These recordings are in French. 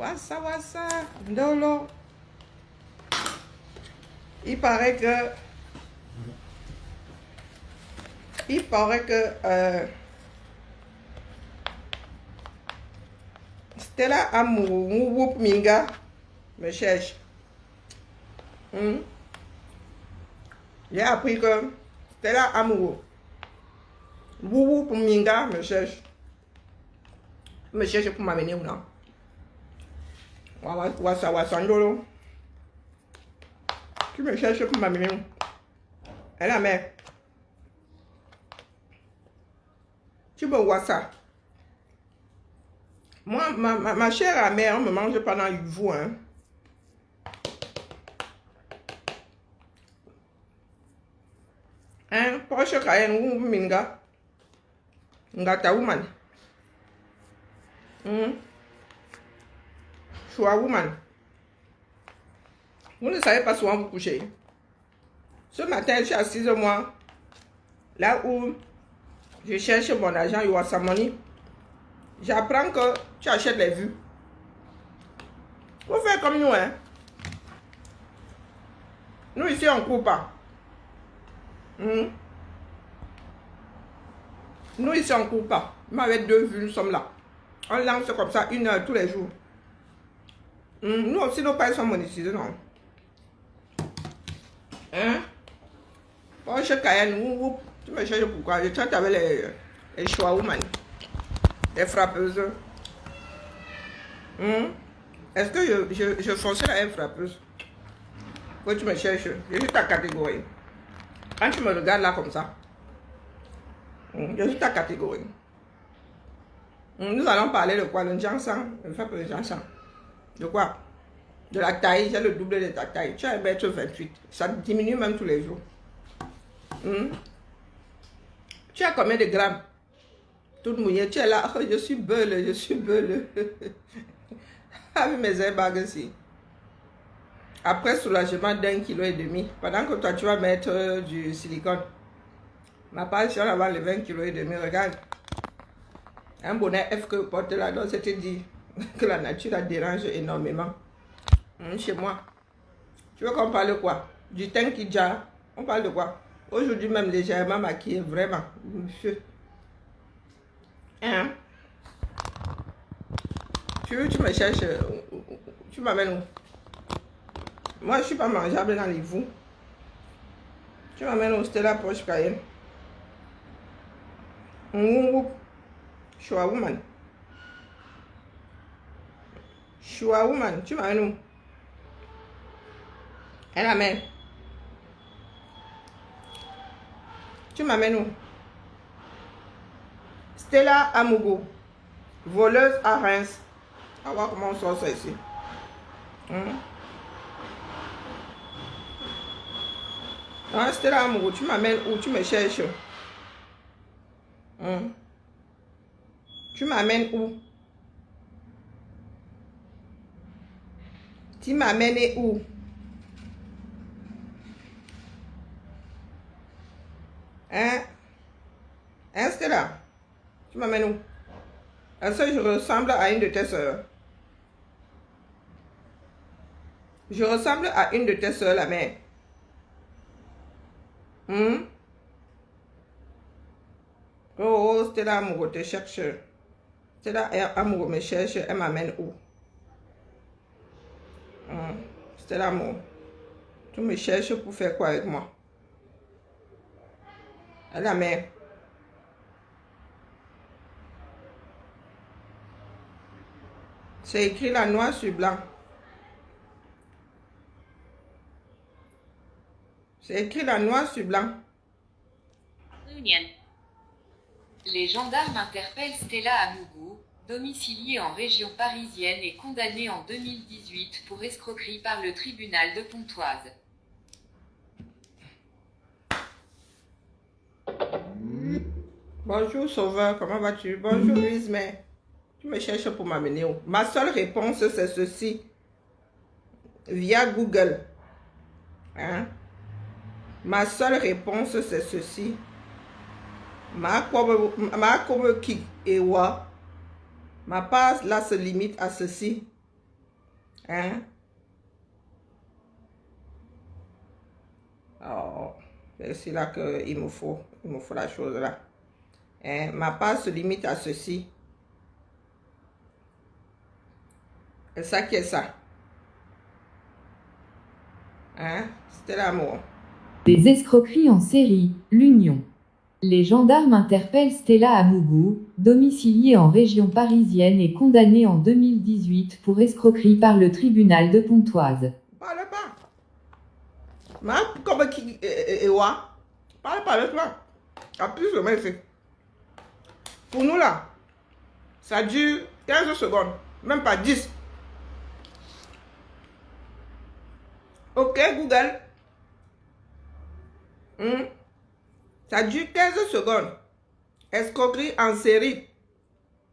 Wassa, Ndolo. Il paraît que Stella Amourou Minga me cherche. J'ai appris que Stella Amourou Minga me cherche. Me cherche pour m'amener ou non? Wassa Ndolo. Tu me cherches pour m'amener où? Et la mère. Tu me vois ça. Moi, ma chère mère, on me mange pendant vous, hein. Hein, Porsche Cayenne ou Minga. Ngata woman. Choua woman. Vous ne savez pas souvent vous coucher. Ce matin, je suis assise moi, là où je cherche mon argent, Wassa Money. J'apprends que tu achètes les vues. Vous faites comme nous, hein. Nous ici, on ne court pas. Nous ici, on ne court pas. Mais avec 2 vues, nous sommes là. On lance comme ça 1 heure tous les jours. Nous aussi, nos pères sont monétisés, non? Hein? Porsche Cayenne, tu me cherches pourquoi? Je traite avec les choix woman. Les frappeuses. Est-ce que je fonctionne à une frappeuse? Pourquoi tu me cherches? Je suis ta catégorie. Quand tu me regardes là comme ça, je suis ta catégorie. Nous allons parler de quoi? Le Jansan. Le frappe de Jansan. De quoi? De la taille. J'ai le double de ta taille. Tu as 1m28. Ça diminue même tous les jours. Tu as combien de grammes? Toute mouillée. Tu es là. Oh, je suis belle. Je suis belle. Avec mes airbags ici. Après soulagement d'1,5 kg. Pendant que toi, tu vas mettre du silicone. Ma passion avant les 20,5 kg. Regarde. Un bonnet F que porte là. Donc, c'était dit que la nature la dérange énormément. Chez moi. Tu veux qu'on parle de quoi? Du teint qui déjà. On parle de quoi? Aujourd'hui même légèrement maquillée. Vraiment. Monsieur. Hein? Tu me cherches. Tu m'amènes où? Moi, je ne suis pas mangeable dans les vous. Tu m'amènes où? Stella Porsche Cayenne. Choua woman. Choua woman. Tu m'amènes où? Elle la mère. Tu m'amènes où? Stella Amourou. Voleuse à Reims. On va voir comment on sort ça ici. Ah, Stella Amourou, tu m'amènes où? Tu me cherches? Tu m'amènes où? Tu m'amènes où? Hein? Hein, Stella? Tu m'amènes où? Est-ce que je ressemble à une de tes soeurs? Je ressemble à une de tes soeurs, la mère. Oh, Stella Amourou te cherche. Stella Amourou me cherche. Elle m'amène où? Stella Amourou. Tu me cherches pour faire quoi avec moi? Elle la mère. C'est écrit là noir sur blanc. C'est écrit là noir sur blanc. Les gendarmes interpellent Stella Amourou, domiciliée en région parisienne et condamnée en 2018 pour escroquerie par le tribunal de Pontoise. Bonjour Sauveur, comment vas-tu? Bonjour Louise, mais tu me cherches pour m'amener où? Ma seule réponse c'est ceci. Via Google. Hein? Ma seule réponse c'est ceci. Ma comme qui et wa. Ma passe là se limite à ceci. Hein? Oh, c'est là qu'il me faut la chose là. Hein? Ma part se limite à ceci. Et ça qui est ça. Hein? C'était l'amour. Des escroqueries en série, l'Union. Les gendarmes interpellent Stella Amougou, domiciliée en région parisienne et condamnée en 2018 pour escroquerie par le tribunal de Pontoise. Parle pas. Ma comme qui parle pas avec moi. En plus, c'est pour nous là, ça dure 15 secondes, même pas 10. Ok, Google. Ça dure 15 secondes. Escroquerie en série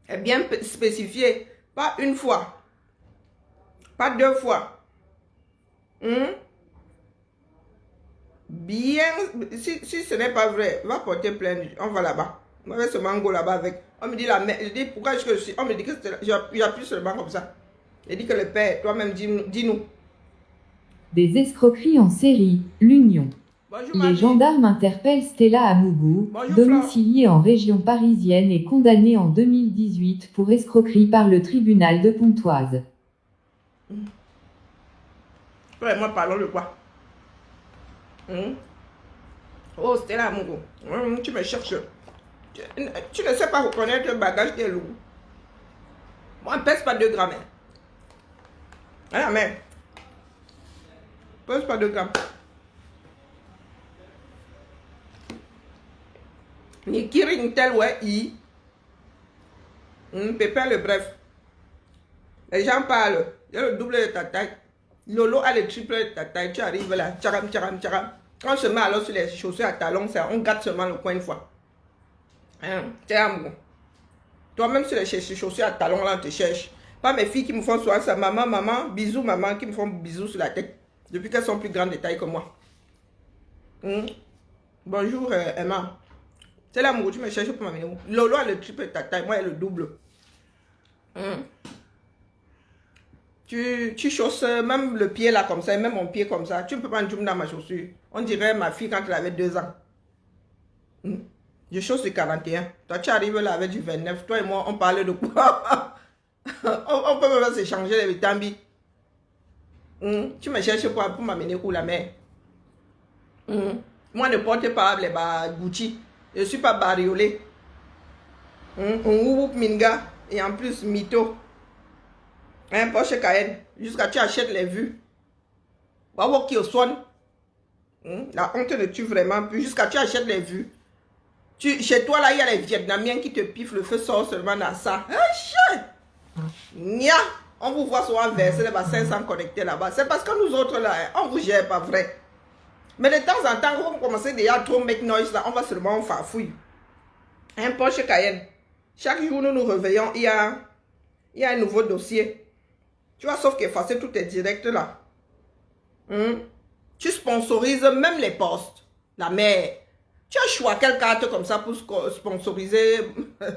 est bien spécifié. Pas une fois. Pas deux fois. Bien. Si ce n'est pas vrai, va porter plainte. On va là-bas. On va ce mango là-bas avec. On me dit la mère. Je dis pourquoi je suis. On me dit que j'appuie seulement comme ça. Je dis que le père, toi-même, dis-nous. Des escroqueries en série, l'Union. Bonjour, Les gendarmes interpellent Stella Amougou, domiciliée en région parisienne et condamnée en 2018 pour escroquerie par le tribunal de Pontoise. Ouais, moi, parlons de quoi? Oh, Stella Amougou. Tu me cherches. Tu ne sais pas reconnaître un bagage qui est lourd. Moi, on ne pèse pas 2 grammes. Ah, mais. Pèse pas 2 grammes. Ni Kiring tel ouais, Pépin le bref. Les gens parlent. Il y a le double de ta taille. Lolo a le triple de ta taille. Tu arrives là. Tcharam, tcharam, tcharam. Quand on se met alors sur les chaussures à talons, on gâte seulement le coin une fois. T'es amour. Toi-même sur les chaussures à talons là, on te cherche. Pas mes filles qui me font souvent ça. Maman, bisous, maman, qui me font bisous sur la tête. Depuis qu'elles sont plus grandes de taille que moi. Bonjour Emma. C'est l'amour, tu me cherches pour m'amener où? Lolo a le triple de ta taille, moi, elle le double. Tu chausses même le pied là comme ça, et même mon pied comme ça. Tu ne peux pas en dans ma chaussure. On dirait ma fille quand elle avait 2 ans. Je chausse du 41. Toi, tu arrives là avec du 29. Toi et moi, on parlait de quoi? on peut même s'échanger les vitamines. Tu me cherches pour m'amener où la mère? Moi, ne porte pas les Gucci. Je ne suis pas bariolé. On minga. Et en plus, mytho. Un Porsche Cayenne. Jusqu'à tu achètes les vues. Waouh, qui au soin. La honte ne tue vraiment plus. Jusqu'à tu achètes les vues. Chez toi, là, il y a les Vietnamiens qui te piffent. Le feu sort seulement dans ça. Nya. On vous voit souvent verser les 500 connectés là-bas. C'est parce que nous autres, là, on vous gère pas vrai. Mais de temps en temps, quand vous commencez déjà à trop make noise, là, on va seulement farfouiller. Un Porsche Cayenne. Chaque jour, nous nous réveillons, il y a un nouveau dossier. Tu vois, sauf qu'effacer tout est direct là. Tu sponsorises même les postes. La mère. Tu as choisi quelle carte comme ça pour sponsoriser.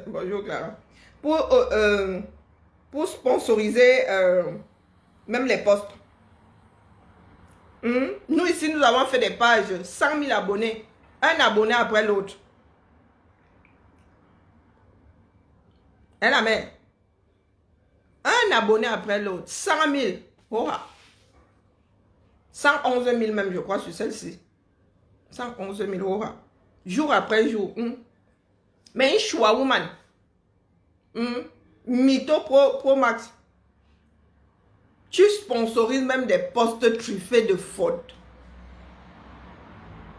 Bonjour Clara. Pour sponsoriser même les postes. Nous ici, nous avons fait des pages, 100 000 abonnés. Un abonné après l'autre. Hein, la mère? Un abonné après l'autre. 100 000. Oh, 111 000 même, je crois, sur celle-ci. 111 000 euros. Jour après jour. Mais une choix woman. Mytho Pro Max. Tu sponsorises même des postes truffés de fautes.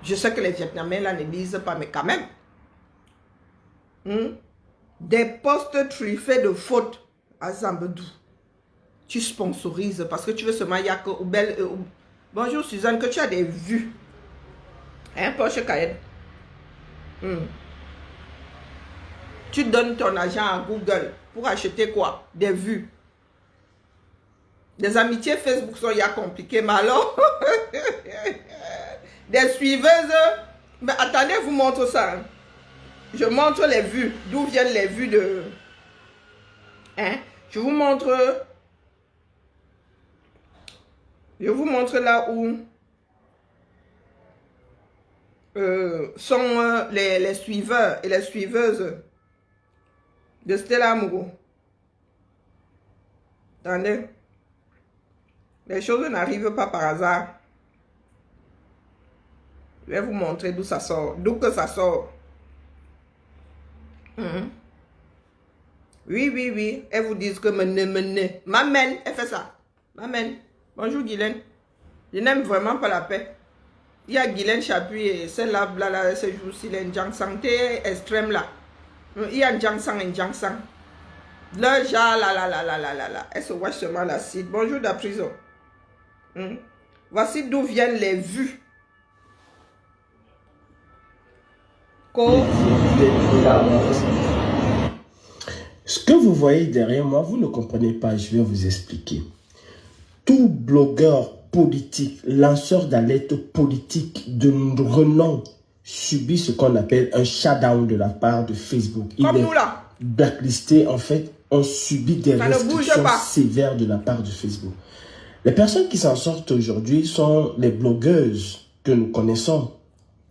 Je sais que les Vietnamiens là ne lisent pas, mais quand même. Des postes truffés de fautes à Zambedou. Tu sponsorises parce que tu veux seulement Yak ou belle. Bonjour Suzanne, que tu as des vues. Hein, Porsche Cayenne. Tu donnes ton argent à Google pour acheter quoi? Des vues. Des amitiés Facebook sont ya compliquées, mais alors, des suiveuses. Mais attendez, je vous montre ça. Je montre les vues. D'où viennent les vues de... Je vous montre Je vous montre là où sont les suiveurs et les suiveuses de Stella Amourou. Attendez. Les choses n'arrivent pas par hasard. Je vais vous montrer d'où ça sort. D'où que ça sort. Oui, oui, oui. Elles vous disent que m'amène. Elle fait ça. M'amène. Bonjour Guylaine. Je n'aime vraiment pas la paix. Il y a Guylaine Chapuis et celle-là, là, ce jour-ci, l'enjang santé extrême là. Il y a un Jangsang. Le genre là. Elle se voit seulement l'acide. Bonjour de la prison. Voici d'où viennent les vues. Ce que vous voyez derrière moi, vous ne comprenez pas, je vais vous expliquer. Tout blogueur politique, lanceur d'alerte politique de renom subit ce qu'on appelle un shutdown de la part de Facebook. Comme nous là. Blacklisté, en fait, on subit des restrictions sévères de la part de Facebook. Les personnes qui s'en sortent aujourd'hui sont les blogueuses que nous connaissons,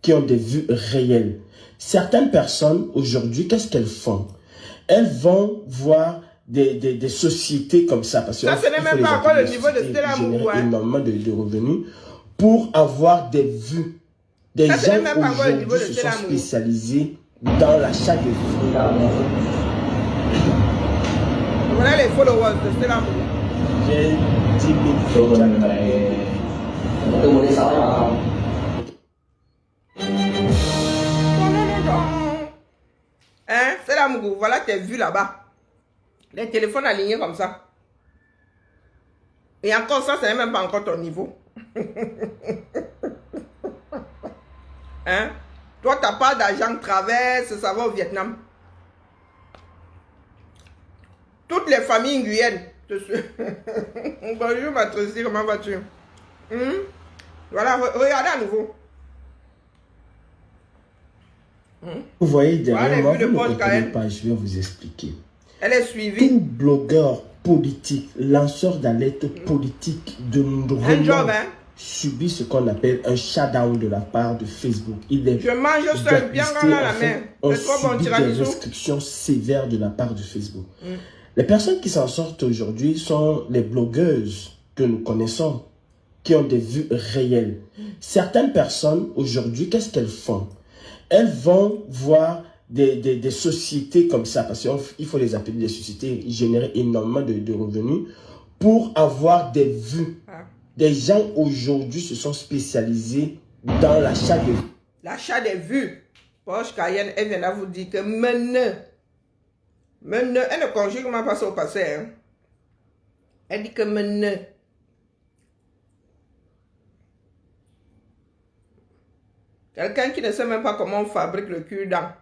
qui ont des vues réelles. Certaines personnes, aujourd'hui, qu'est-ce qu'elles font? Elles vont voir des sociétés comme ça. Parce que ça, ce n'est même pas encore le niveau de Stella Amourou. Énormément de revenus pour avoir des vues. Des gens aujourd'hui se sont spécialisés dans l'achat de vues. Voilà les followers de Stella Amourou. J'ai 10 000 followers. Hein, Stella Amourou, voilà tes vues là-bas. Les téléphones alignés comme ça. Et encore ça, ce n'est même pas encore ton niveau. Hein? Toi, tu n'as pas d'argent traverse, ça va au Vietnam. Toutes les familles nguyennes. Bonjour ma Tracy, comment vas-tu? Voilà, regardez à nouveau. Vous voyez derrière moi, vous ne comprenez pas, je vais vous expliquer. Elle est suivie. Tout blogueur politique, lanceur d'alerte politique de renom subit ce qu'on appelle un shutdown de la part de Facebook. Je mange seul, bien grand là la main. On subit des restrictions sévères de la part de Facebook. Les personnes qui s'en sortent aujourd'hui sont les blogueuses que nous connaissons, qui ont des vues réelles. Certaines personnes aujourd'hui, qu'est-ce qu'elles font? Elles vont voir des sociétés comme ça, parce qu'il faut les appeler des sociétés, générer énormément de revenus pour avoir des vues. Des gens aujourd'hui se sont spécialisés dans l'achat de vues. L'achat des vues. Porsche Cayenne, elle vient là vous dire que elle ne conjugue même pas ça au passé. Hein. Elle dit que quelqu'un qui ne sait même pas comment on fabrique le cure-dent.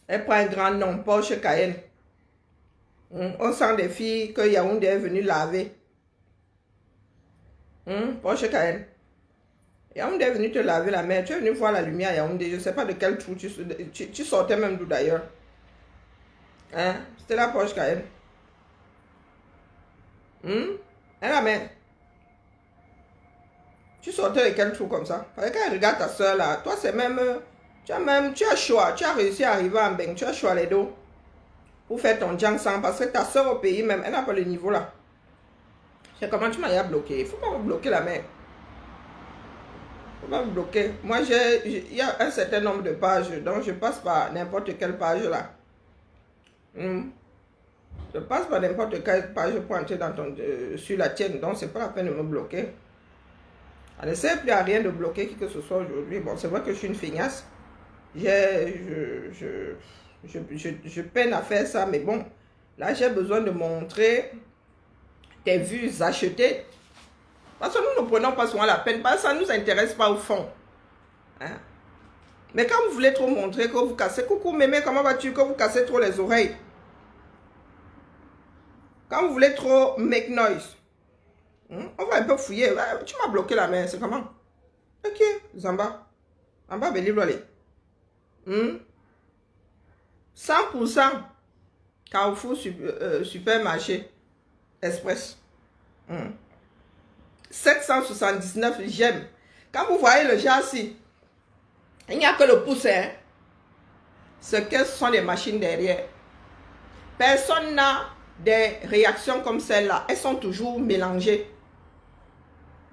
Elle prend un grand nom, Porsche Cayenne. On sent des filles que Yaoundé est venu laver. Porsche Cayenne. Yaoundé est venu te laver la main. Tu es venu voir la lumière Yaoundé. Je ne sais pas de quel trou tu sortais même d'où d'ailleurs. Hein? C'était la Porsche Cayenne. Elle la main. Tu sortais de quel trou comme ça? Parce qu'elle regarde ta soeur là. Toi c'est même... Tu as choix. Tu as réussi à arriver en Beng. Tu as choix les dos. Pour faire ton Jangsang. Parce que ta soeur au pays même, elle n'a pas le niveau là. C'est comment tu m'as bloqué. Il ne faut pas me bloquer la main. Il ne faut pas me bloquer. Moi, il y a un certain nombre de pages. Donc, je passe par n'importe quelle page là. Je passe par n'importe quelle page pour entrer dans sur la tienne. Donc, c'est pas la peine de me bloquer. On ne sert plus à rien de bloquer qui que ce soit aujourd'hui. Bon, c'est vrai que je suis une feignasse. Je peine à faire ça. Mais bon, là, j'ai besoin de montrer tes vues achetées. Parce que nous ne prenons pas souvent la peine. Parce que ça ne nous intéresse pas au fond. Hein? Mais quand vous voulez trop montrer que vous cassez... Coucou mémé, comment vas-tu? Que vous cassez trop les oreilles. Quand vous voulez trop make noise. On va un peu fouiller. Tu m'as bloqué la main. C'est comment? Ok, Zamba. Zamba, Belilole. 100% Carrefour supermarché Express. 779 j'aime. Quand vous voyez le genre-ci, il n'y a que le pouce, hein. Ce sont les machines derrière. Personne n'a des réactions comme celle-là. Elles sont toujours mélangées.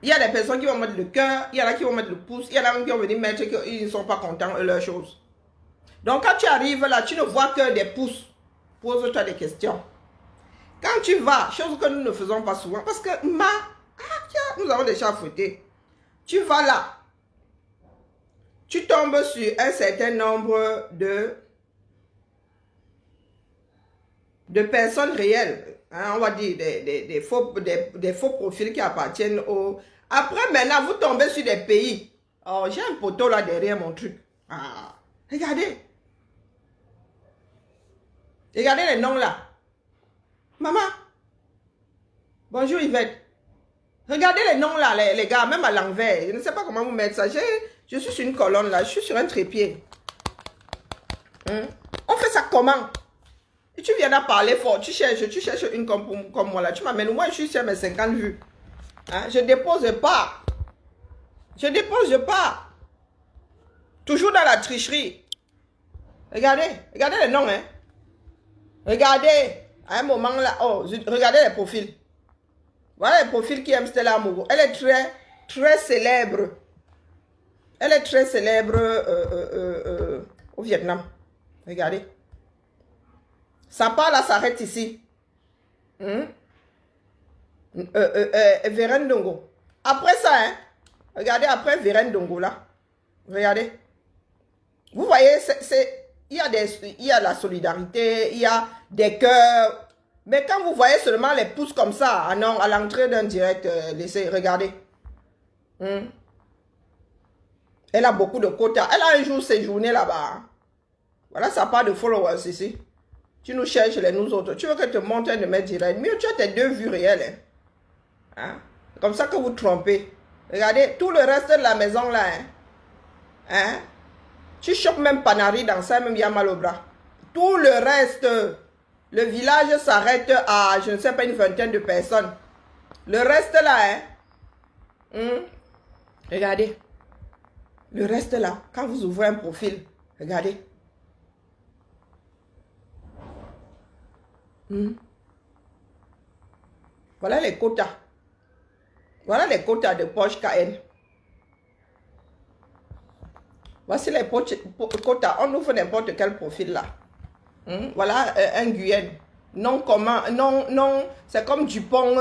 Il y a des personnes qui vont mettre le cœur, il y en a qui vont mettre le pouce, il y en a qui vont venir mettre qu'ils ne sont pas contents de leurs choses. Donc quand tu arrives là, tu ne vois que des pouces. Pose-toi des questions. Quand tu vas, chose que nous ne faisons pas souvent, parce que nous avons déjà fouetté. Tu vas là, tu tombes sur un certain nombre de personnes réelles, hein, on va dire des faux profils qui appartiennent au... Après, maintenant, vous tombez sur des pays. Oh, j'ai un poteau là derrière mon truc. Ah, regardez. Regardez les noms là. Maman. Bonjour Yvette. Regardez les noms là, les gars, même à l'envers. Je ne sais pas comment vous mettre ça. Je suis sur une colonne là, je suis sur un trépied. On fait ça comment? Et tu viens d'en parler fort, tu cherches une comme moi là. Tu m'amènes, moi je suis sur mes 50 vues. Hein? Je dépose pas. Je dépose pas. Toujours dans la tricherie. Regardez les noms, hein. Regardez, à un moment là, oh, regardez les profils. Voilà les profils qui aiment Stella Amogo. Elle est très célèbre. Elle est très célèbre au Vietnam. Regardez. Ça part là, s'arrête ici. Vérène Dongo. Après ça, hein, regardez, après Vérène Dongo là. Regardez. Vous voyez, il y a la solidarité, il y a des cœurs. Mais quand vous voyez seulement les pouces comme ça, à l'entrée d'un direct, laissez, regardez. Elle a beaucoup de quotas. Elle a un jour séjourné là-bas. Voilà, ça part de followers ici. Tu nous cherches les nous autres. Tu veux que te montre un de mes directs. Mieux, tu as tes 2 vues réelles. Hein? Comme ça que vous trompez. Regardez, tout le reste de la maison là. Hein? Tu chopes même Panari dans ça, même il y a mal au bras. Tout le reste, le village s'arrête à, je ne sais pas, une vingtaine de personnes. Le reste là, regardez. Le reste là, quand vous ouvrez un profil, regardez. Voilà les quotas. Voilà les quotas de Porsche KN. Voici les quotas. On ouvre n'importe quel profil là. Voilà un Guyenne. Non comment. Non. C'est comme Dupont.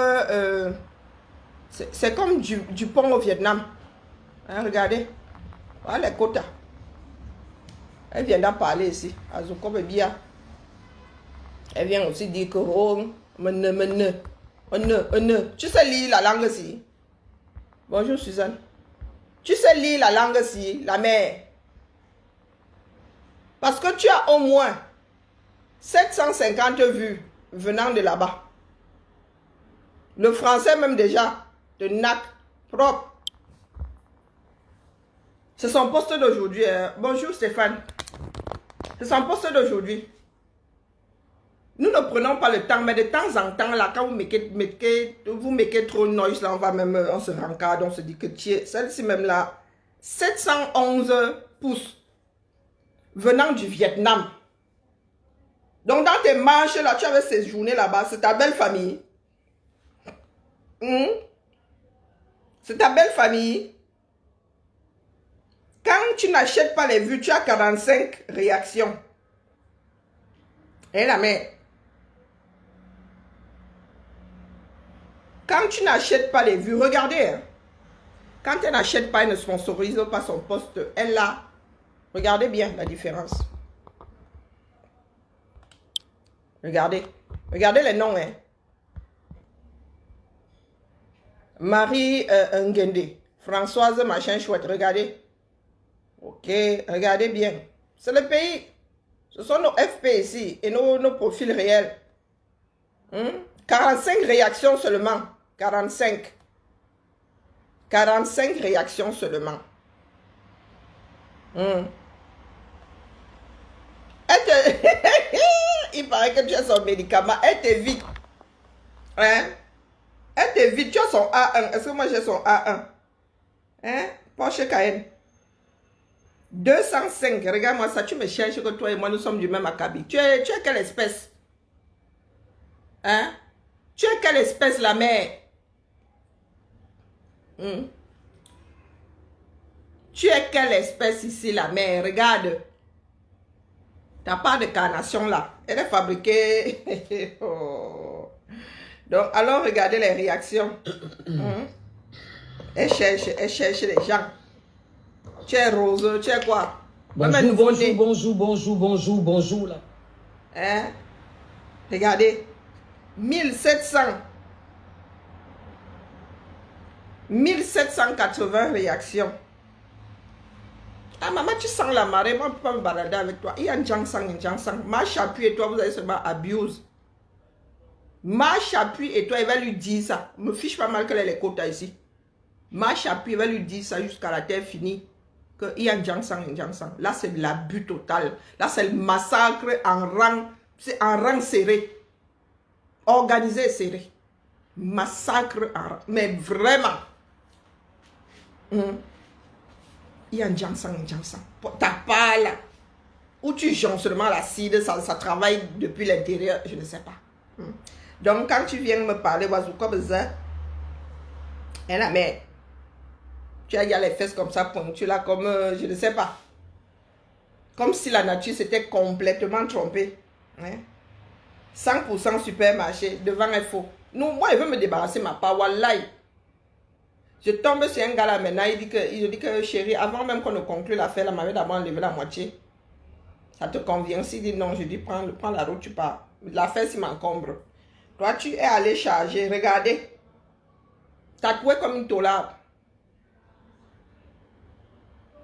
C'est comme Dupont au Vietnam. Hein, regardez. Voilà les quotas. Elle vient d'en parler ici. Azuko Bebia. Elle vient aussi dire que oh, tu sais lire la langue si. Bonjour Suzanne. Tu sais lire la langue si, la mère. Parce que tu as au moins 750 vues venant de là-bas. Le français même déjà, de NAC, propre. C'est son poste d'aujourd'hui. Hein. Bonjour Stéphane. C'est son poste d'aujourd'hui. Nous ne prenons pas le temps, mais de temps en temps, là, quand vous mettez trop de noise, là, on se rencadre, on se dit que celle-ci même là, 711 pouces venant du Vietnam. Donc, dans tes manches, là, tu avais ces journées là-bas, c'est ta belle famille. C'est ta belle famille. Quand tu n'achètes pas les vues, tu as 45 réactions. Et la mère. Quand tu n'achètes pas les vues, regardez. Hein. Quand elle n'achète pas, elle ne sponsorise pas son poste. Elle a. Regardez bien la différence. Regardez. Regardez les noms. Hein. Marie Ngende. Françoise machin chouette. Regardez. Ok. Regardez bien. C'est le pays. Ce sont nos FP ici. Et nos profils réels. 45 réactions seulement. 45. 45 réactions seulement. Il paraît que tu as son médicament. Elle t'évite. Hein? Elle t'évite, tu as son A1. Est-ce que moi j'ai son A1? Hein? Porsche Cayenne. 205. Regarde-moi ça, tu me cherches que toi et moi nous sommes du même acabit. Tu es quelle espèce? Hein? Tu es quelle espèce, la mère? Tu es quelle espèce ici, la mère? Regarde. Ta part de carnation là, elle est fabriquée. Oh. Donc, alors regardez les réactions. Elle cherche les gens. Tu es rose, tu es quoi? Bonjour là. Hein? Regardez. 1780 réactions. Ah maman, tu sens la marée, moi je ne peux pas me balader avec toi. Il y a un Jangsang. Marche appuie et toi, vous allez seulement abuse. Marche appuie et toi, il va lui dire ça. Me fiche pas mal qu'elle ait les quotas ici. Marche appuie, il va lui dire ça jusqu'à la terre finie. Il y a un Jangsang. Là, c'est de l'abus total. Là, c'est le massacre en rang. C'est en rang serré. Organisé et serré. Massacre en rang. Mais vraiment. Il y a un Jangsang. T'as pas là. Où tu jonches seulement l'acide, ça travaille depuis l'intérieur, je ne sais pas. Donc, quand tu viens me parler, comme ça, et la mère, tu as les fesses comme ça, pointues là, comme, je ne sais pas. Comme si la nature s'était complètement trompée. Hein? 100% supermarché, devant un faux. Moi, il veut me débarrasser ma part, wallahi. Je tombe sur un gars là maintenant, il dit que chérie, avant même qu'on ne conclue l'affaire, la m'avait d'abord enlevé la moitié. Ça te convient? S'il dit non, je dis prends la route, tu pars. L'affaire s'il m'encombre. Toi, tu es allé charger, regardez. Tatoué comme une taularde.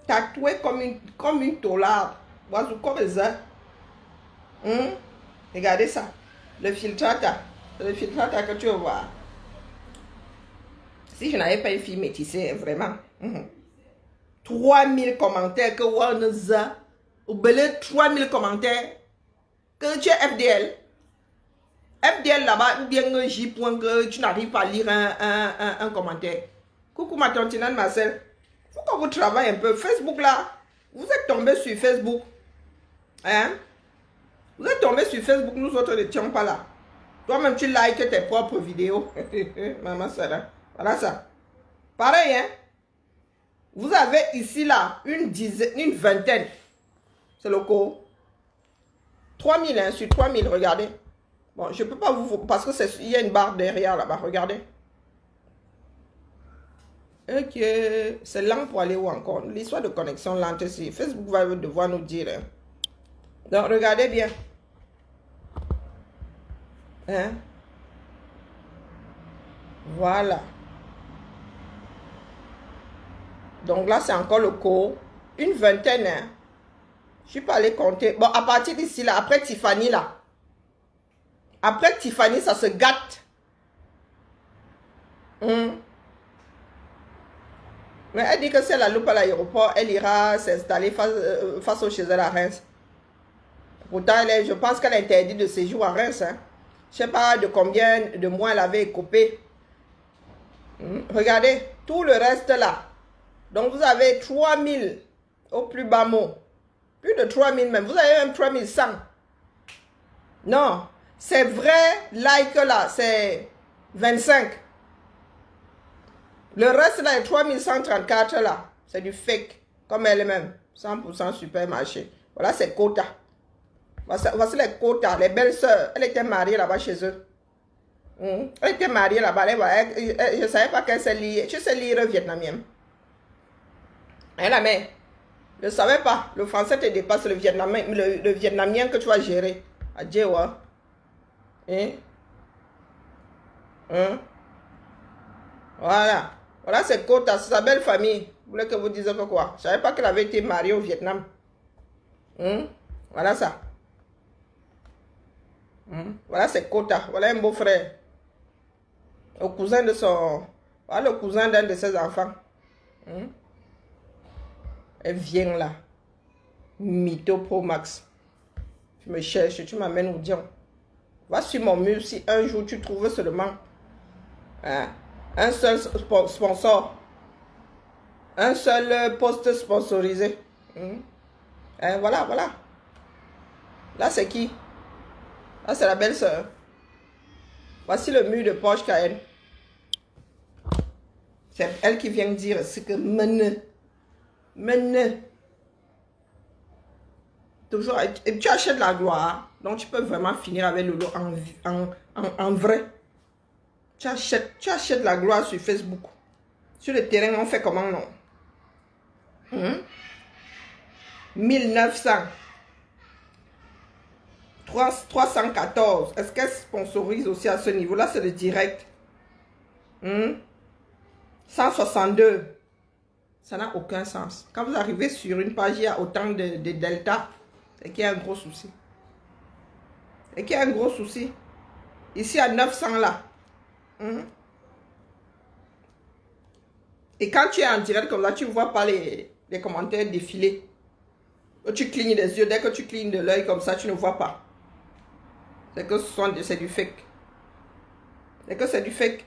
Tatoué comme une taularde. Voici comme ça. Regardez ça. Le filtrata. Le filtrata que tu vas voir. Si je n'avais pas une fille métissée, vraiment. 3000 commentaires que Warneza. Ou belé 3000 commentaires. Que tu es FDL. FDL là-bas, ou bien J. que tu n'arrives pas à lire un commentaire. Coucou ma tantinane Marcel. Faut que vous travaillez un peu. Facebook là. Vous êtes tombé sur Facebook. Hein? Vous êtes tombé sur Facebook, nous autres ne tiens pas là. Toi-même, tu likes tes propres vidéos. Maman Sarah. Voilà ça. Pareil, hein? Vous avez ici, là, une vingtaine. C'est le cours. 3000, hein, sur 3000, regardez. Bon, je ne peux pas vous... Parce qu'il y a une barre derrière, là-bas, regardez. Ok. C'est lent pour aller où encore? L'histoire de connexion lente ici. Facebook va devoir nous dire. Hein. Donc, regardez bien. Hein? Voilà. Donc là, c'est encore le cours. Une vingtaine. Hein? Je ne suis pas allé compter. Bon, à partir d'ici, là, après Tiffany, là. Après Tiffany, ça se gâte. Mais elle dit que si elle a loupé à l'aéroport, elle ira s'installer face au chez elle à Reims. Pourtant, je pense qu'elle a interdit de séjour à Reims. Hein? Je ne sais pas de combien de mois elle avait coupé. Regardez, tout le reste là. Donc, vous avez 3000 au plus bas mot. Plus de 3000 même. Vous avez même 3100. Non, c'est vrai, like là, c'est 25. Le reste là, est 3134 là. C'est du fake, comme elle-même. 100% supermarché. Voilà, c'est quota. Voici les quotas, les belles sœurs. Elle était mariée là-bas chez eux. Elle était mariée là-bas. Je ne savais pas qu'elle sait lire. Tu sais lire vietnamien. Hein, la mère? Je ne savais pas. Le français te dépasse le vietnamien que tu vas gérer. Adieu, wa. Voilà. Voilà, c'est quota. C'est sa belle famille. Vous voulez que vous disiez que quoi? Je ne savais pas qu'elle avait été mariée au Vietnam. Voilà ça. Voilà ses quotas. Voilà un beau frère. Le cousin de son... Voilà le cousin d'un de ses enfants. Elle vient là. Mytho Pro Max. Tu me cherches, tu m'amènes au diable. Va sur mon mur si un jour tu trouves seulement Hein? Un seul sponsor. Un seul poste sponsorisé. Hein, voilà, voilà. Là, c'est qui? Là, c'est la belle-sœur. Voici le mur de Porsche Cayenne. C'est elle qui vient dire ce que mène. Toujours, et tu achètes la gloire. Donc, tu peux vraiment finir avec le lot en vrai. Tu achètes la gloire sur Facebook. Sur le terrain, on fait comment, non? 1900. 314. Est-ce qu'elle sponsorise aussi à ce niveau-là? C'est le direct. 162. Ça n'a aucun sens. Quand vous arrivez sur une page, il y a autant de delta. C'est qu'il y a un gros souci. Et qu'il y a un gros souci. Ici, à 900 là. Et quand tu es en direct comme ça, tu ne vois pas les commentaires défiler. Tu clignes des yeux. Dès que tu clignes de l'œil comme ça, tu ne vois pas. C'est que c'est du fake. C'est que c'est du fake.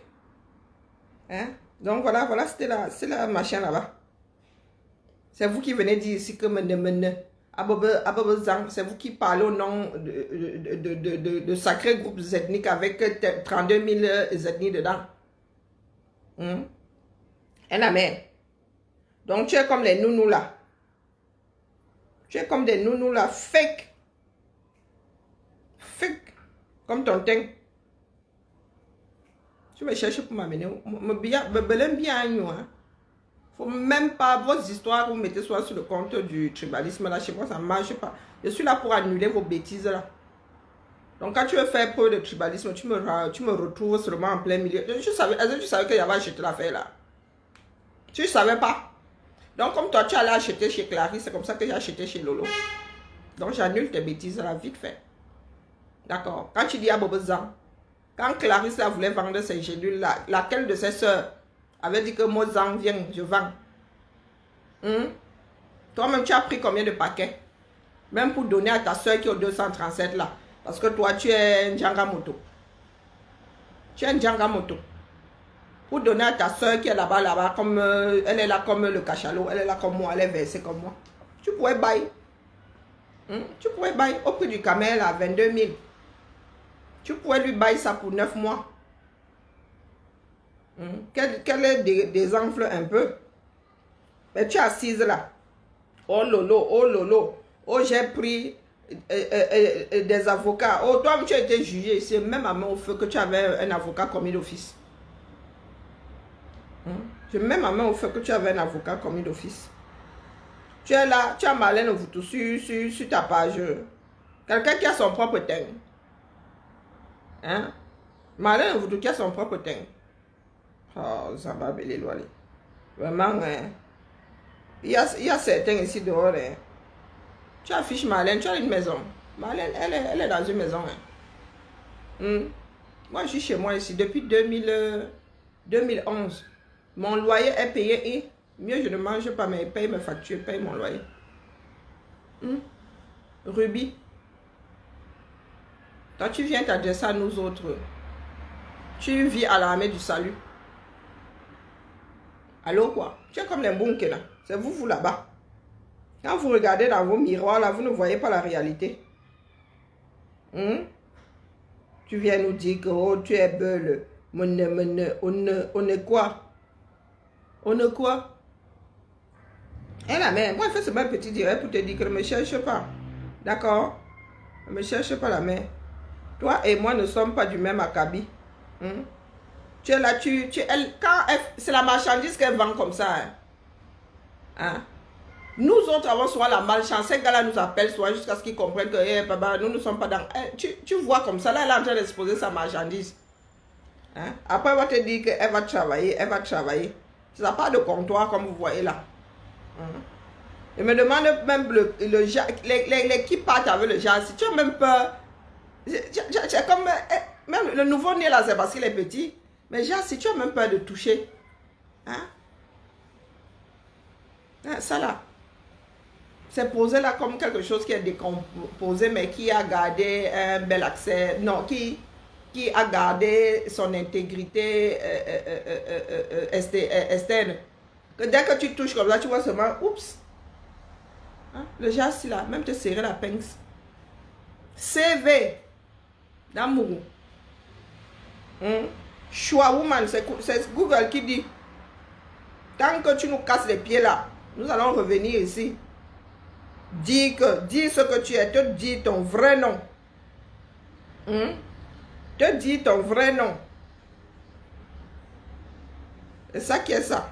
Hein? Donc voilà, voilà, c'est la machin là-bas. C'est vous qui venez dire ici que c'est vous qui parlez au nom de sacrés groupes ethniques avec 32 000 ethnies dedans. Et la mère. Donc tu es comme les nounous là. Tu es comme des nounous là, fake. Fake. Comme ton teint. Tu me cherches pour m'amener. Hein. Faut même pas vos histoires, vous mettez soit sur le compte du tribalisme là, chez moi ça ne marche pas. Je suis là pour annuler vos bêtises là. Donc quand tu veux faire preuve de tribalisme, tu me retrouves seulement en plein milieu. Est-ce que tu savais qu'il y avait acheté l'affaire là? Tu ne savais pas. Donc comme toi tu allais acheter chez Clarisse, c'est comme ça que j'ai acheté chez Lolo. Donc j'annule tes bêtises là, vite fait. D'accord. Quand tu dis à Bobozan, quand Clarisse là voulait vendre ces gélules là, laquelle de ses soeurs avait dit que moi Zang viens, je vends. Toi-même tu as pris combien de paquets? Même pour donner à ta soeur qui est au 237 là. Parce que toi tu es un Djangamoto. Tu es un Djangamoto. Pour donner à ta soeur qui est là-bas, comme elle est là comme le cachalot, elle est là comme moi, elle est versée comme moi. Tu pourrais bailler. Tu pourrais bailler au prix du camel à 22 000. Tu pourrais lui bailler ça pour 9 mois. Qu'elle ait des enfles un peu. Mais tu es assise là. Oh lolo, oh lolo. Oh j'ai pris des avocats. Oh toi tu as été jugé ici. Même à main au feu que tu avais un avocat commis d'office. Même à main au feu que tu avais un avocat commis d'office. Tu es là, tu as Marlène Ovutu sur ta page. Quelqu'un qui a son propre teint. Hein? Marlène Ovutu qui a son propre teint. Oh, Zamba Belélouali. Vraiment, hein. Il y a certains ici dehors. Hein. Tu affiches Marlène, tu as une maison. Marlène, elle est dans une maison. Hein. Moi, je suis chez moi ici depuis 2011. Mon loyer est payé et mieux je ne mange pas, mais paye mes factures, paye mon loyer. Ruby. Toi, tu viens t'adresser à nous autres. Tu vis à l'armée du salut. Allô quoi? Tu es comme les bunks là. C'est vous là-bas. Quand vous regardez dans vos miroirs là, vous ne voyez pas la réalité. Tu viens nous dire que oh, tu es belle. On est quoi? On est quoi? Et la mère, moi je fais seulement un petit direct pour te dire que ne me cherche pas. D'accord? Ne me cherche pas la mère. Toi et moi ne sommes pas du même acabit. Tu es là, c'est la marchandise qu'elle vend comme ça. Hein? Nous autres avons souvent la malchance. Ces gars-là nous appellent souvent jusqu'à ce qu'ils comprennent que hey, papa, nous ne sommes pas dans... tu vois comme ça, là, elle est en train d'exposer sa marchandise. Hein? Après, elle va te dire qu'elle va travailler, elle va travailler. Ça n'a pas de comptoir comme vous voyez là. Je me demande même les qui partent avec le genre, si tu as même peur... C'est comme... Même le nouveau-né là, c'est parce qu'il est petit. Mais genre, si tu as même peur de toucher... Hein? Ça là... C'est posé là comme quelque chose qui est décomposé, mais qui a gardé un bel accès. Non, qui qui a gardé son intégrité externe. Que dès que tu touches comme ça, tu vois seulement, oups. Hein? Le geste là, même te serrer la pince. CV d'amour. Choix woman, c'est Google qui dit. Tant que tu nous casses les pieds là, nous allons revenir ici. Dis ce que tu es, te dis ton vrai nom. Te dis ton vrai nom. C'est ça qui est ça.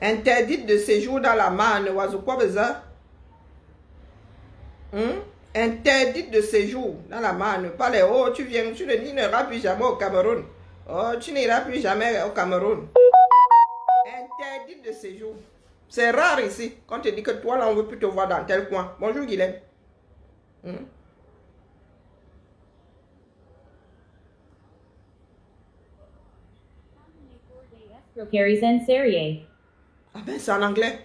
Interdite de séjour dans la manne, oiseau quoi besoin? Interdite de séjour dans la manne. Pas les oh, tu viens, tu n'iras plus jamais au Cameroun. Oh, tu n'iras plus jamais au Cameroun. Interdite de séjour. C'est rare ici. Quand on te dit que toi là, on ne veut plus te voir dans tel coin. Bonjour Guilhem. Ah ben c'est en anglais.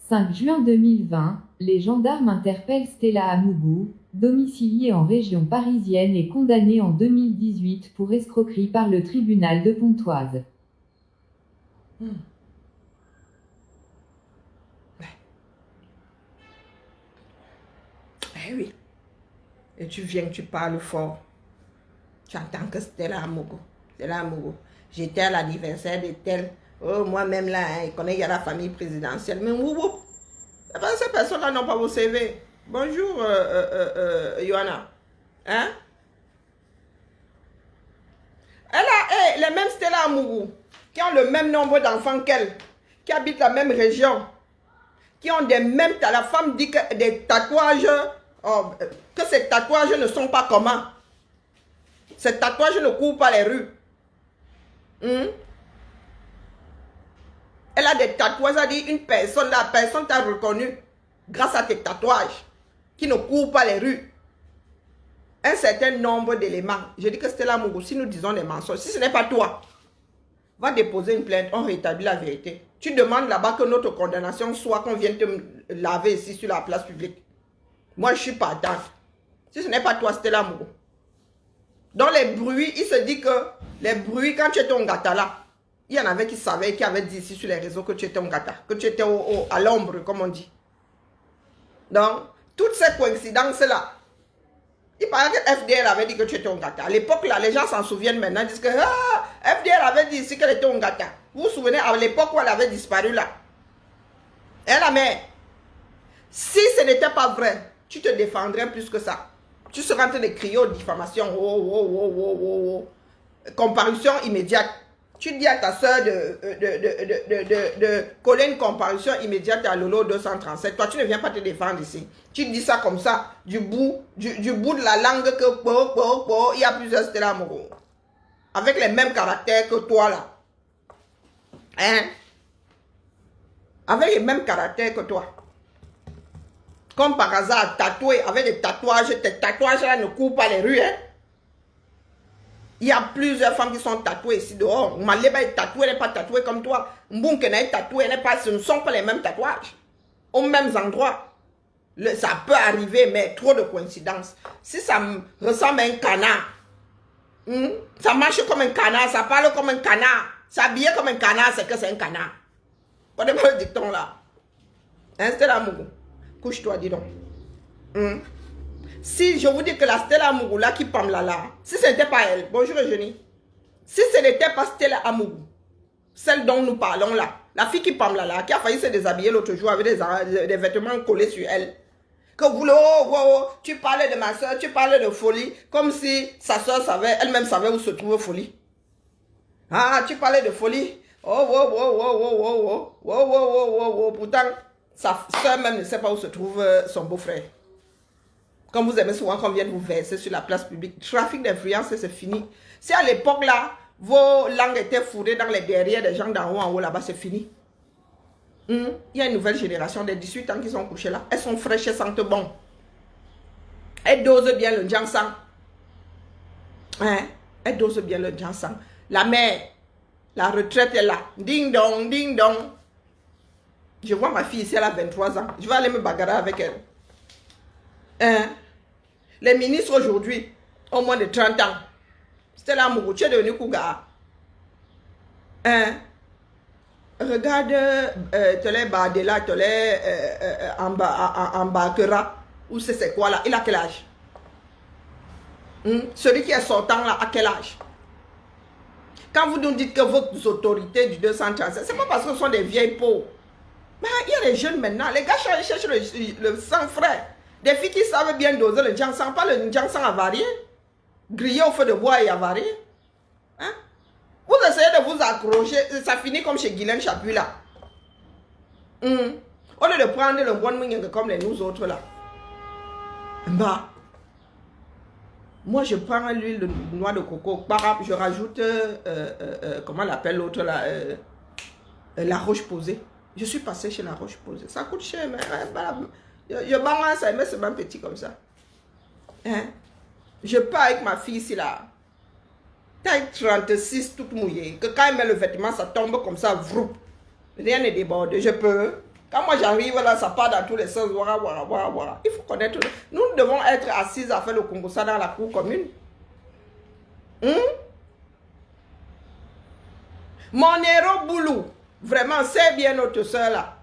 5 juin 2020, les gendarmes interpellent Stella Amougou, domiciliée en région parisienne et condamnée en 2018 pour escroquerie par le tribunal de Pontoise. Eh oui. Et tu viens, tu parles fort. Tu entends que Stella Amougou. Stella Amougou. J'étais à l'anniversaire de tel. Oh, moi-même là, il connaît, il y a la famille présidentielle. Mais wouh, ces personnes-là n'ont pas vos CV. Bonjour, Johanna. Hein? Elle a les mêmes Stella Amougou, qui ont le même nombre d'enfants qu'elle, qui habitent la même région, qui ont des mêmes... La femme dit que des tatouages, que ces tatouages ne sont pas communs. Ces tatouages ne courent pas les rues. Elle a des tatouages, elle a dit une personne, la personne t'a reconnu grâce à tes tatouages qui ne courent pas les rues. Un certain nombre d'éléments. Je dis que Stella Amougou, si nous disons des mensonges, si ce n'est pas toi, va déposer une plainte, on rétablit la vérité. Tu demandes là-bas que notre condamnation soit qu'on vienne te laver ici sur la place publique. Moi, je suis partante. Si ce n'est pas toi, Stella Amougou. Dans les bruits, il se dit que les bruits, quand tu étais au Ngata là, il y en avait qui savaient, qui avaient dit ici sur les réseaux que tu étais au Ngata, que tu étais à l'ombre, comme on dit. Donc, toutes ces coïncidences-là, il paraît que FDL avait dit que tu étais au Ngata. À l'époque, là, les gens s'en souviennent maintenant, ils disent que FDL avait dit ici qu'elle était au Ngata. Vous vous souvenez, à l'époque où elle avait disparu là. Elle a mais, si ce n'était pas vrai, tu te défendrais plus que ça. Tu serais en train de crier aux diffamations. Comparution immédiate. Tu dis à ta soeur de coller une comparution immédiate à Lolo 237. Toi, tu ne viens pas te défendre ici. Tu dis ça comme ça, du bout de la langue que il y a plusieurs Stella Amougou. Avec les mêmes caractères que toi là. Hein? Avec les mêmes caractères que toi. Comme par hasard, tatoué avec des tatouages. Tes tatouages là ne courent pas les rues. Hein? Il y a plusieurs femmes qui sont tatouées ici dehors. Maleba est tatouée, elle n'est pas tatouée comme toi. Mbunkena est tatouée, ce ne sont pas les mêmes tatouages. Aux mêmes endroits. Ça peut arriver, mais trop de coïncidences. Si ça me ressemble à un canard, ça marche comme un canard, ça parle comme un canard, s'habiller comme un canard, c'est que c'est un canard. Pas de mal dicton là. Hein, Stella Amougou? Couche-toi, dis donc. Si je vous dis que la Stella Amougou là qui parle là, si ce n'était pas elle, bonjour Eugénie, si ce n'était pas Stella Amougou, celle dont nous parlons là, la fille qui parle là, qui a failli se déshabiller l'autre jour avec des vêtements collés sur elle, que vous tu parlais de ma soeur, tu parlais de folie, comme si sa soeur savait, elle-même savait où se trouvait folie. Ah, tu parlais de folie, pourtant sa soeur même ne sait pas où se trouve son beau-frère. Comme vous aimez souvent qu'on vienne vous verser sur la place publique. Trafic d'influence, c'est fini. Si à l'époque là, vos langues étaient fourrées dans les derrières des gens d'en haut en haut là-bas, c'est fini. Il y a une nouvelle génération des 18 ans qui sont couchées là. Elles sont fraîches, elles sentent bon. Elles dosent bien le ginseng. Hein? Elles dosent bien le ginseng. La mère, la retraite est là. Ding dong, ding dong. Je vois ma fille ici, elle a 23 ans. Je vais aller me bagarrer avec elle. Hein? Les ministres aujourd'hui ont moins de 30 ans. C'était là, Mougou, tu es devenu Kouga. Hein? Regarde, Tolé Badela, Tolé Ambakera, ou c'est quoi là? Il a quel âge? Celui qui est sortant là, à quel âge? Quand vous nous dites que vos autorités du 237, c'est pas parce que ce sont des vieilles peaux. Mais il y a les jeunes maintenant. Les gars cherchent le sang frais. Des filles qui savent bien doser le ginseng, pas le ginseng avarié. Grillé au feu de bois et avarié. Hein? Vous essayez de vous accrocher, ça finit comme chez Guylaine Chapuis là. Au lieu de prendre le bon mouillon comme les nous autres là. Bah. Moi, je prends l'huile de noix de coco, je rajoute, comment on appelle l'autre là, la roche posée. Je suis passé chez la roche posée. Ça coûte cher, mais je balance ça, mais c'est même petit comme ça. Hein? Je pars avec ma fille ici là. Taille 36, toute mouillée. Que quand elle met le vêtement, ça tombe comme ça, vroup. Rien n'est débordé. Je peux. Quand moi j'arrive là, ça part dans tous les sens. Voilà. Il faut connaître. Nous devons être assises à faire le Congo ça dans la cour commune. Mon héros Boulou, vraiment, c'est bien notre soeur là.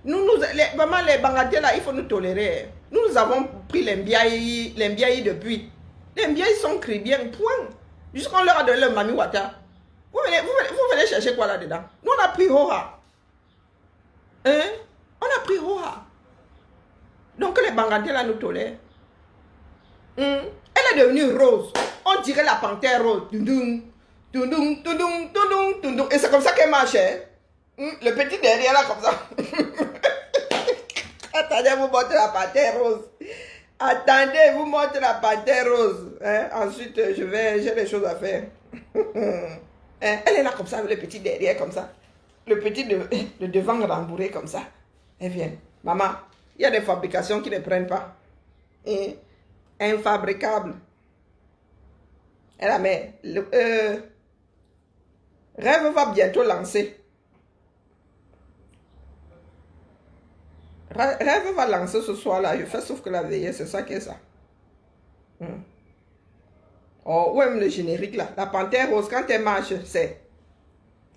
Vraiment, les Bangadais là, il faut nous tolérer. Nous avons pris les Mbiaï depuis. Les Mbiaï sont chrétiens, point. Jusqu'on leur a donné le Mami Wata. Vous venez chercher quoi là-dedans? Nous, on a pris Roha. Hein? On a pris Roha. Donc, les Bangadais là nous tolèrent. Elle est devenue rose. On dirait la panthère rose. Et c'est comme ça qu'elle marche. Le petit derrière là, comme ça. Attendez, vous montrez la panthère rose. Attendez, vous montrez la panthère rose. Hein? Ensuite, j'ai des choses à faire. Elle est là comme ça, avec le petit derrière comme ça. Le petit de devant rembourré comme ça. Elle vient. Maman, il y a des fabrications qui ne prennent pas. Infabricables. Et la mère, Rêve va bientôt lancer. Rêve va lancer ce soir-là. Je fais sauf que la veillée, c'est ça qui est ça. Oh, ouais, le générique là. La panthère rose, quand elle marche, c'est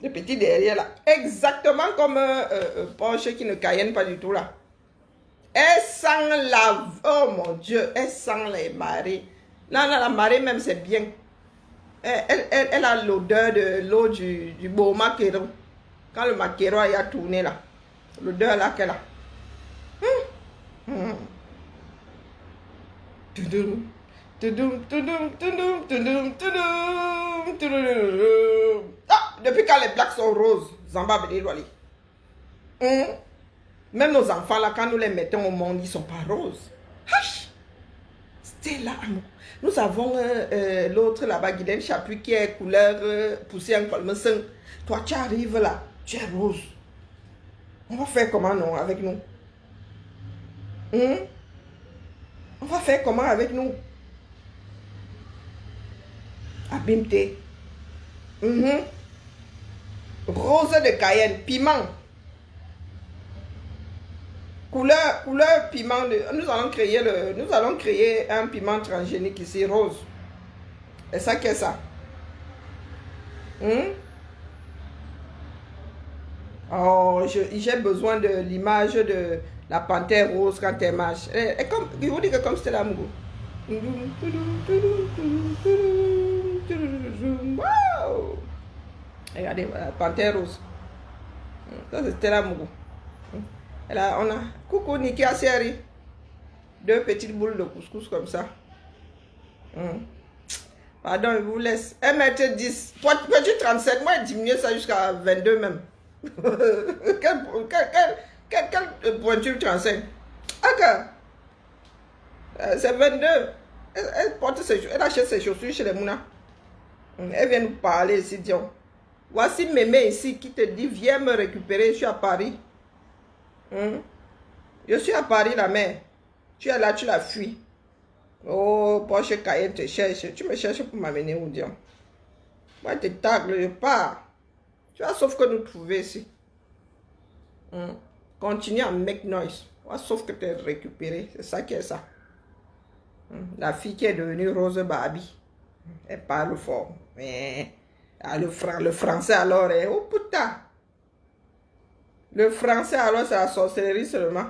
le petit derrière là. Exactement comme Porsche qui ne cayenne pas du tout là. Elle sent la... Oh mon Dieu, elle sent les marées. Là, la marée même, c'est bien. Elle a l'odeur de l'eau du beau maquereau. Quand le maquereau a tourné là. L'odeur là qu'elle a. Ah, depuis quand les blacks sont roses, Zamba Bédéloali. Même nos enfants là, quand nous les mettons au monde, ils ne sont pas roses. C'était là. Nous avons l'autre là-bas, Guylaine Chapuis, qui est couleur poussée en colme. Toi, tu arrives là, tu es rose. On va faire comment non avec nous? On va faire comment avec nous? Abimte. Rose de Cayenne, piment. Couleur piment. Nous allons créer un piment transgénique ici, rose. Et ça, qu'est-ce ça? Oh, j'ai besoin de l'image de la panthère rose quand elle marche. Et comme, je vous dis que comme c'était là, Mougou. Wow! Regardez, voilà, panthère rose. Ça, c'était là, Mougou. Et là, on a coucou Niki Asieri. 2 petites boules de couscous comme ça. Pardon, je vous laisse. 1m10. Petit 37, moi, j'ai diminué ça jusqu'à 22 même. Quelle pointure 35? Ok. C'est 22. Elle achète ses chaussures chez les Mouna. Elle vient nous parler ici, Dion. Voici Mémé ici qui te dit, viens me récupérer, je suis à Paris. Je suis à Paris, la mère. Tu es là, tu l'as fui. Oh, Porsche Cayenne te cherche. Tu me cherches pour m'amener où, Dion? Moi, te tacle, je pars. Tu vois, sauf que nous trouver ici. Continue à make noise. Sauf que tu es récupéré. C'est ça qui est ça. La fille qui est devenue Rose Barbie. Elle parle fort. Mais le français alors, oh putain. Le français alors, c'est la sorcellerie seulement.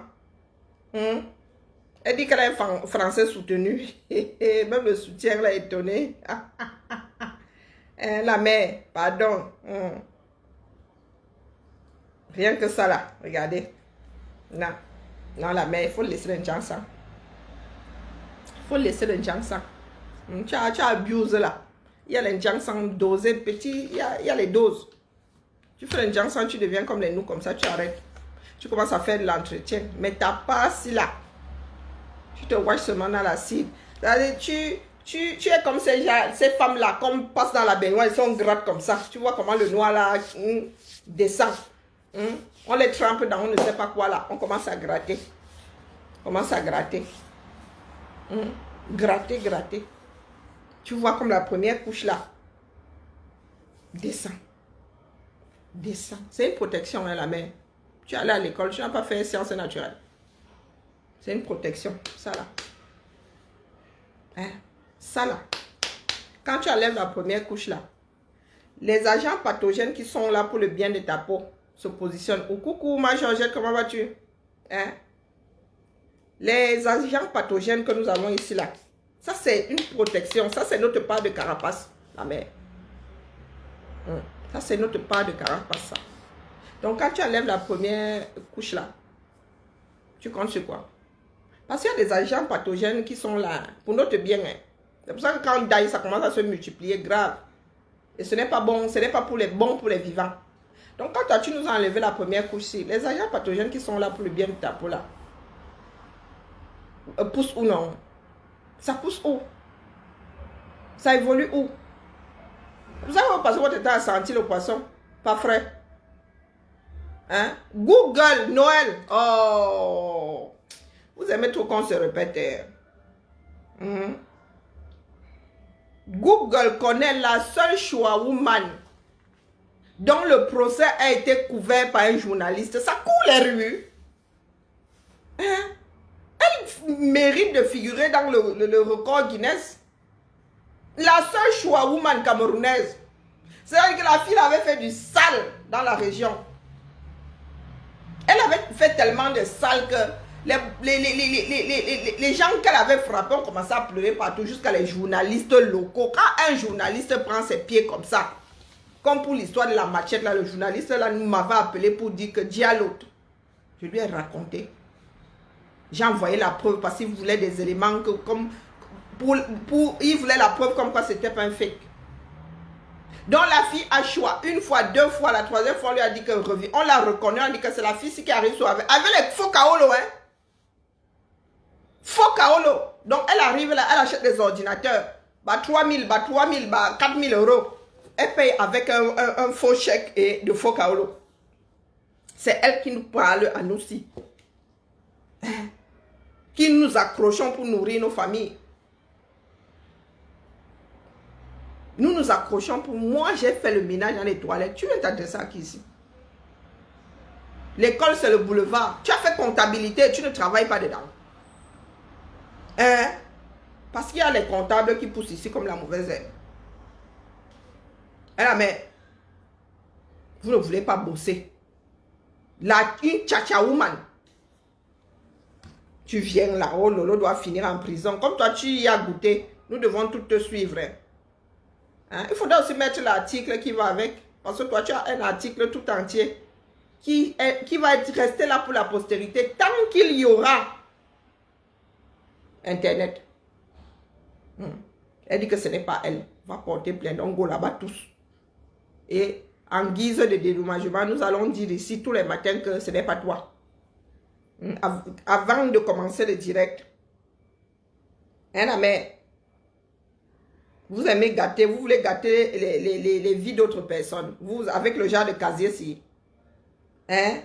Elle dit qu'elle est français soutenu. Même le soutien l'a étonné. La mère, pardon. Rien que ça là, regardez. Non, non la mère, il faut laisser le Jansan. Il faut laisser le Jansan. Tu as abusé là. Il y a les Jansan dosés petits, il y a les doses. Tu fais le Jansan, tu deviens comme les nous, comme ça tu arrêtes. Tu commences à faire de l'entretien. Mais t'as pas si là. Tu te watches seulement dans l'acide. Tu es comme ces femmes-là, comme passent dans la baignoire, elles sont grattes comme ça. Tu vois comment le noir là descend. On les trempe dans on ne sait pas quoi là. On commence à gratter. On commence à gratter. Gratter, gratter. Tu vois comme la première couche là. Descend. Descend. C'est une protection, hein, la mère. Tu es allé à l'école, tu n'as pas fait sciences naturelles. C'est une protection, ça là. Hein? Ça là. Quand tu enlèves la première couche là, les agents pathogènes qui sont là pour le bien de ta peau se positionnent. Oh, coucou ma Georgette, comment vas-tu? Hein? Les agents pathogènes que nous avons ici là, ça c'est une protection. Ça c'est notre part de carapace, la mère. Ça c'est notre part de carapace, ça. Donc quand tu enlèves la première couche là, tu comptes sur quoi? Parce qu'il y a des agents pathogènes qui sont là pour notre bien. Hein. C'est pour ça que quand on daille, ça commence à se multiplier grave. Et ce n'est pas bon, ce n'est pas pour les bons, pour les vivants. Donc quand toi, tu nous as enlevé la première couche ici, les agents pathogènes qui sont là pour le bien de ta peau là, poussent ou non? Ça pousse où? Ça évolue où? Vous savez, parce que votre état a senti le poisson, pas frais. Hein? Google, Noël. Oh! Vous aimez trop qu'on se répète. Google connaît la seule Shoah woman dont le procès a été couvert par un journaliste. Ça court les rues. Hein? Elle mérite de figurer dans le record Guinness. La seule Shoah woman camerounaise. C'est-à-dire que la fille avait fait du sale dans la région. Elle avait fait tellement de sale que les gens qu'elle avait frappés ont commencé à pleurer partout jusqu'à les journalistes locaux. Quand un journaliste prend ses pieds comme ça, comme pour l'histoire de la machette, là, le journaliste là m'avait appelé pour dire que dis à l'autre. Je lui ai raconté. J'ai envoyé la preuve parce qu'il voulait des éléments que, comme il voulait la preuve comme quoi c'était pas un fake. Donc la fille a choix une fois, deux fois, la troisième fois on lui a dit qu'elle revient. On l'a reconnu, on a dit que c'est la fille qui arrive avec les faux kaolo, hein. Faux kaolo. Donc elle arrive là, elle achète des ordinateurs. Bah 3 000, bah 3 000, bah 4 000 euros. Elle paye avec un faux chèque et de faux kaolo. C'est elle qui nous parle à nous aussi. Qui nous accrochons pour nourrir nos familles. Nous nous accrochons pour... Moi, j'ai fait le ménage dans les toilettes. Tu veux t'adresser à qui ici? L'école, c'est le boulevard. Tu as fait comptabilité, tu ne travailles pas dedans. Hein? Parce qu'il y a les comptables qui poussent ici comme la mauvaise herbe. Alors, mais... Vous ne voulez pas bosser. Une tcha-tcha woman. Tu viens là, oh Lolo doit finir en prison. Comme toi, tu y as goûté. Nous devons tout te suivre. Hein? Il faudra aussi mettre l'article qui va avec. Parce que toi, tu as un article tout entier qui va rester là pour la postérité tant qu'il y aura Internet. Elle dit que ce n'est pas elle. Va porter plainte. On go là-bas tous. Et en guise de dédommagement, nous allons dire ici tous les matins que ce n'est pas toi. Avant de commencer le direct. Hein, mais vous aimez gâter, vous voulez gâter les vies d'autres personnes. Vous, avec le genre de casier-ci. Hein?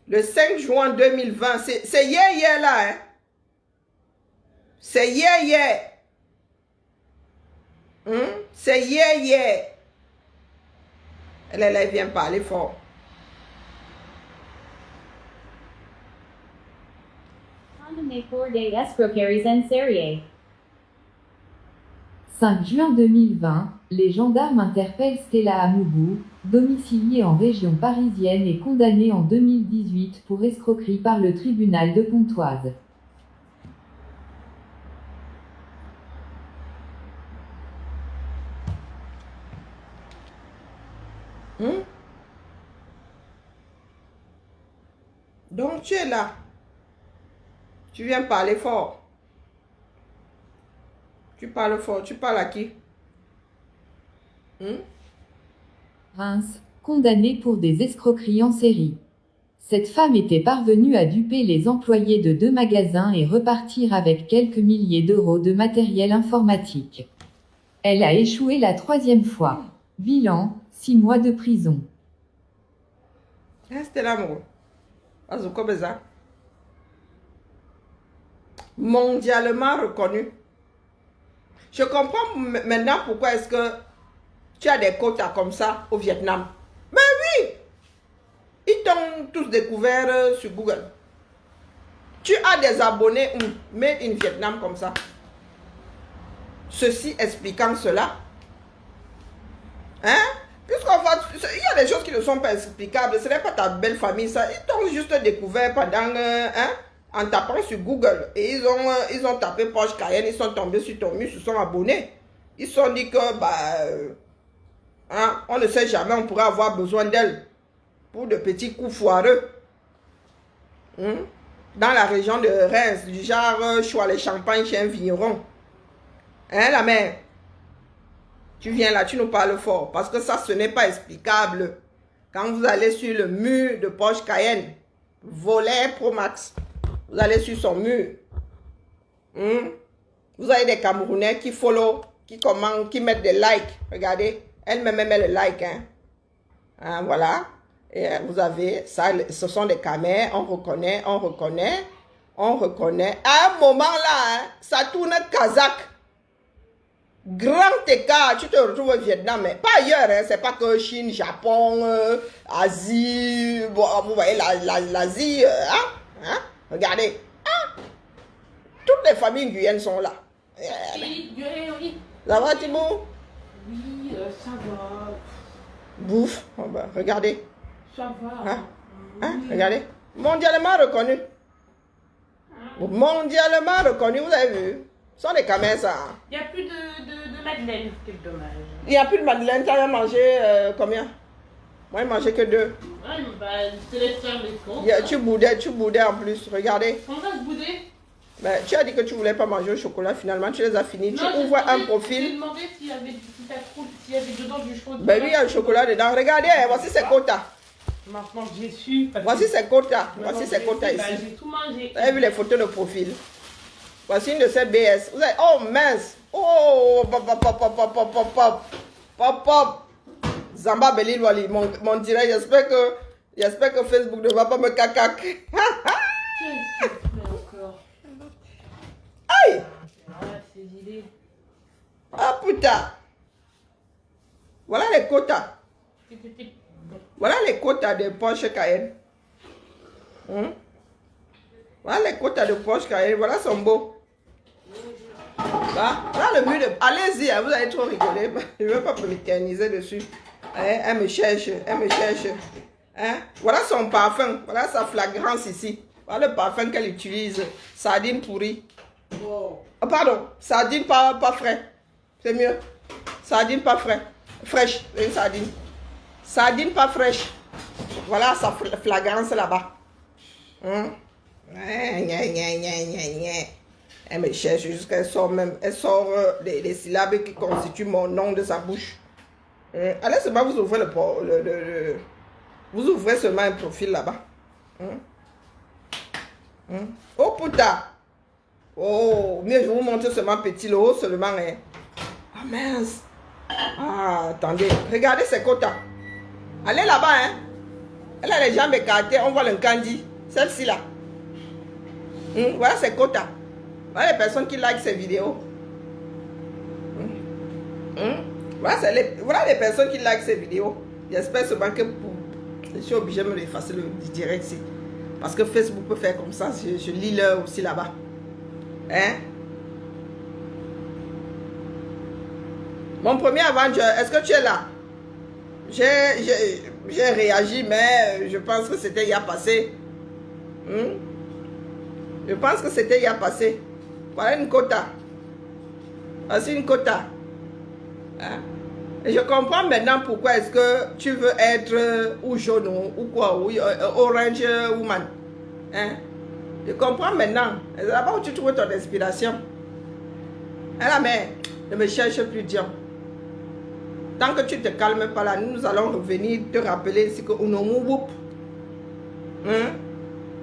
Le 5 juin 2020, c'est hier là. Hein? C'est hier. C'est hier. Elle vient parler fort. de 4-day escroqueries en série. 5 juin 2020, les gendarmes interpellent Stella Amougou, domiciliée en région parisienne et condamnée en 2018 pour escroquerie par le tribunal de Pontoise. Donc tu es là. Tu viens parler fort. Tu parles fort. Tu parles à qui? Reims, condamnée pour des escroqueries en série. Cette femme était parvenue à duper les employés de 2 magasins et repartir avec quelques milliers d'euros de matériel informatique. Elle a échoué la 3e fois. Bilan, 6 mois de prison. C'était l'amour. Mondialement reconnu. Je comprends maintenant pourquoi est-ce que tu as des quotas comme ça au Vietnam. Mais oui! Ils t'ont tous découvert sur Google. Tu as des abonnés made in Vietnam comme ça. Ceci expliquant cela. Hein? Puisqu'on va, il y a des choses qui ne sont pas explicables. Ce n'est pas ta belle famille, ça. Ils t'ont juste découvert pendant, en tapant sur Google. Et ils ont tapé Porsche Cayenne, ils sont tombés sur ton mur, ils se sont abonnés. Ils se sont dit que, on ne sait jamais, on pourrait avoir besoin d'elle pour de petits coups foireux. Dans la région de Reims, du genre, choix les champagnes chez un vigneron. Hein, la mère? Tu viens là, tu nous parles fort. Parce que ça, ce n'est pas explicable. Quand vous allez sur le mur de Porsche Cayenne, volet Pro Max, vous allez sur son mur. Vous avez des Camerounais qui follow, qui commentent, qui mettent des likes. Regardez, elle-même met le like. Voilà. Et vous avez ça, ce sont des caméras. On reconnaît. À un moment là, ça tourne kazakh. Grand écart, tu te retrouves au Vietnam, mais pas ailleurs, c'est pas que Chine, Japon, Asie, vous voyez l'Asie, regardez, toutes les familles Guyane sont là. Oui. Ça va, Thibaut? Oui, ça va. Bouffe, regardez. Ça va. Regardez, mondialement reconnu. Mondialement reconnu, vous avez vu? Ce sont des caméras, ça. Il n'y a plus de Madeleine, quel dommage. Il n'y a plus de Madeleine, tu as mangé combien? Moi, je mangeais que 2. Ouais, c'est les frères les comptes. Tu boudais en plus, regardez. On va se bouder. Ben, tu as dit que tu ne voulais pas manger au chocolat, finalement, tu les as finis. Non, tu ouvres un profil. J'ai demandé s'il y avait dedans du chocolat. Ben oui, il y a le chocolat dedans. Regardez, voici ses quotas. Maintenant, j'ai su. Voici ses quotas. Voici ses quotas ici. J'ai tout mangé. Vous avez vu les photos de profil? Voici une de ces BS. Vous avez... Oh mince! Oh! Pop! Zamba Belil Wali, mon direct. J'espère que Facebook ne va pas me cacac. Qu'est-ce que tu fais encore? Aïe! Arrête ces idées. Ah putain! Voilà les quotas. Voilà les quotas de Porsche Cayenne. Voilà les quotas de Porsche Cayenne. Voilà son beau. Là, le mur de... Allez-y, vous allez trop rigoler. Je ne veux pas m'éterniser dessus. Elle me cherche. Voilà son parfum. Voilà sa flagrance ici. Voilà le parfum qu'elle utilise. Sardine pourrie. Oh, pardon. Sardine pas frais. C'est mieux. Sardine pas frais. Fraîche. Une sardine. Sardine pas fraîche. Voilà sa flagrance là-bas. Elle me cherche jusqu'à elle sort même. Elle sort les syllabes qui constituent mon nom de sa bouche. Allez seulement vous ouvrez vous ouvrez seulement un profil là-bas. Oh putain. Oh, mieux je vous montre seulement petit le haut seulement. Ah mince. Ah, attendez. Regardez ses quotas. Allez là-bas, Elle a les jambes écartées. On voit le candy. Celle-ci là. Voilà ses quotas. Voilà les personnes qui like ces vidéos. Voilà les personnes qui like ces vidéos. J'espère seulement que je suis obligé de me effacer le direct ici. Parce que Facebook peut faire comme ça. Je lis l'heure aussi là-bas. Hein? Mon premier Avenger, est-ce que tu es là? J'ai réagi, mais je pense que c'était hier passé. Je pense que c'était hier passé. Voilà une quota. Voici une quota. Hein? Et je comprends maintenant pourquoi est-ce que tu veux être ou jaune ou quoi, ou orange woman. Hein? Je comprends maintenant. C'est là-bas où tu trouves ton inspiration. Hein, la mère, ne me cherche plus, Dion. Tant que tu ne te calmes pas là, nous allons revenir te rappeler ce que Unonwuwup.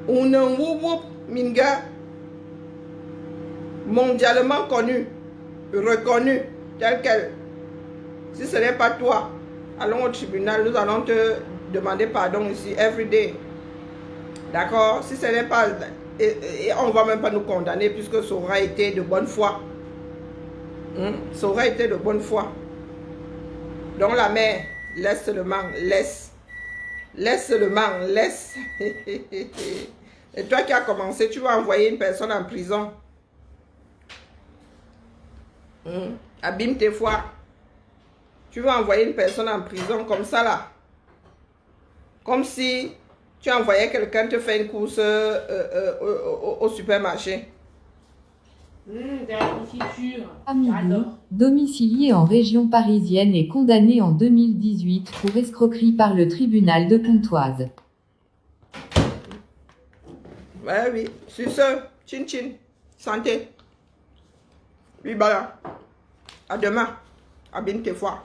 Unonwuwup, Minga, mondialement connu, reconnu, tel quel. Si ce n'est pas toi, allons au tribunal, nous allons te demander pardon ici, every day. D'accord? Si ce n'est pas... Et on ne va même pas nous condamner puisque ça aura été de bonne foi. Ça aura été de bonne foi. Donc la mère, laisse seulement, laisse. Laisse seulement, laisse. Et toi qui as commencé, tu vas envoyer une personne en prison. Abîme tes foi. Tu vas envoyer une personne en prison comme ça là. Comme si tu envoyais quelqu'un te faire une course au supermarché. De la confiture. Amidou, J'adore. domicilié en région parisienne et condamné en 2018 pour escroquerie par le tribunal de Pontoise. Ouais, oui. Sur ce, chin chin. Santé. Oui, voilà. À demain. Abîme tes foi.